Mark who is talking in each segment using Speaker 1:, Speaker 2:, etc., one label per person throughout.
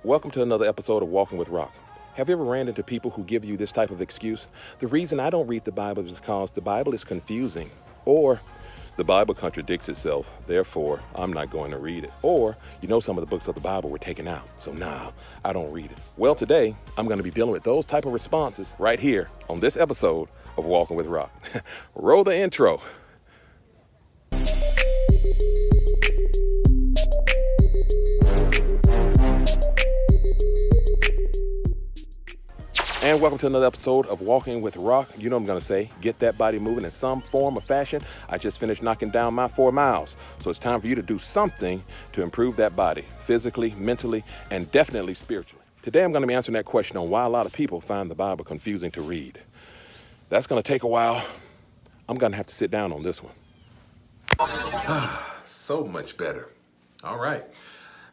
Speaker 1: Welcome to another episode of Walking with Rock. Have you ever ran into people who give you this type of excuse? The reason I don't read the Bible is because the Bible is confusing. Or the Bible contradicts itself, therefore I'm not going to read it. Or some of the books of the Bible were taken out, so I don't read it. Well, today I'm going to be dealing with those type of responses right here on this episode of Walking with Rock. Roll the intro. And welcome to another episode of Walking with Rock. You know what I'm going to say, get that body moving in some form or fashion. I just finished knocking down my 4 miles. So it's time for you to do something to improve that body, physically, mentally, and definitely spiritually. Today I'm going to be answering that question on why a lot of people find the Bible confusing to read. That's going to take a while. I'm going to have to sit down on this one. So much better. All right.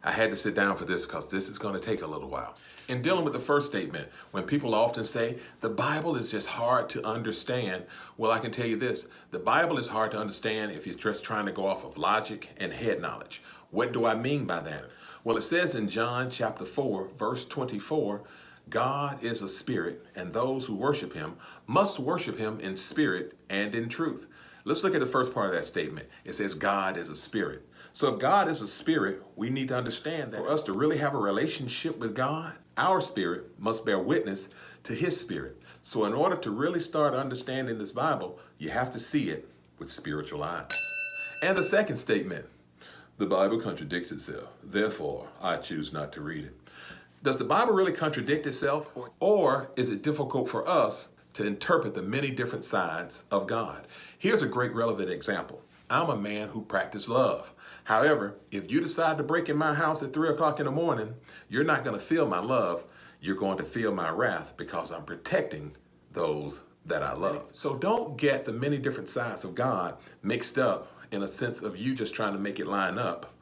Speaker 1: I had to sit down for this because this is going to take a little while. In dealing with the first statement, when people often say, the Bible is just hard to understand, well, I can tell you this. The Bible is hard to understand if you're just trying to go off of logic and head knowledge. What do I mean by that? Well, it says in John chapter 4, verse 24, God is a spirit, and those who worship him must worship him in spirit and in truth. Let's look at the first part of that statement. It says God is a spirit. So if God is a spirit, we need to understand that for us to really have a relationship with God, our spirit must bear witness to his spirit. So in order to really start understanding this Bible, you have to see it with spiritual eyes. And the second statement, the Bible contradicts itself. Therefore, I choose not to read it. Does the Bible really contradict itself? Or is it difficult for us to interpret the many different sides of God? Here's a great relevant example. I'm a man who practices love. However, if you decide to break in my house at 3 o'clock in the morning, you're not going to feel my love. You're going to feel my wrath because I'm protecting those that I love. So don't get the many different sides of God mixed up in a sense of you just trying to make it line up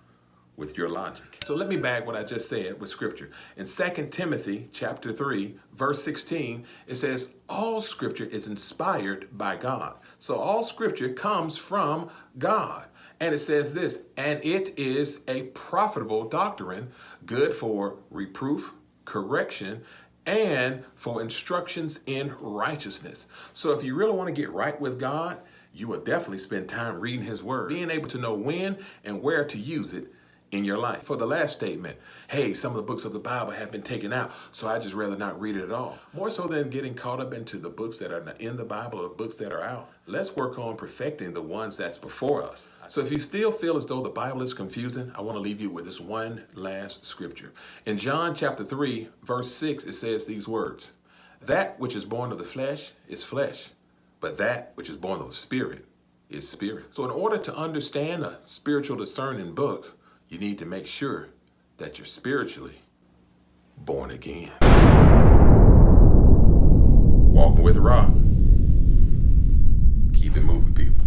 Speaker 1: with your logic. So let me bag what I just said with scripture. In 2 Timothy chapter 3, verse 16, it says, all scripture is inspired by God. So all scripture comes from God. And it says this, and it is a profitable doctrine, good for reproof, correction, and for instructions in righteousness. So if you really want to get right with God, you will definitely spend time reading his word, being able to know when and where to use it in your life. For the last statement, hey, some of the books of the Bible have been taken out, so I just rather not read it at all. More so than getting caught up into the books that are in the Bible or books that are out, let's work on perfecting the ones that's before us. So if you still feel as though the Bible is confusing, I want to leave you with this one last scripture. In John chapter 3, verse 6, it says these words, that which is born of the flesh is flesh, but that which is born of the spirit is spirit. So in order to understand a spiritual discerning book, you need to make sure that you're spiritually born again. Walking with Rock. Keep it moving, people.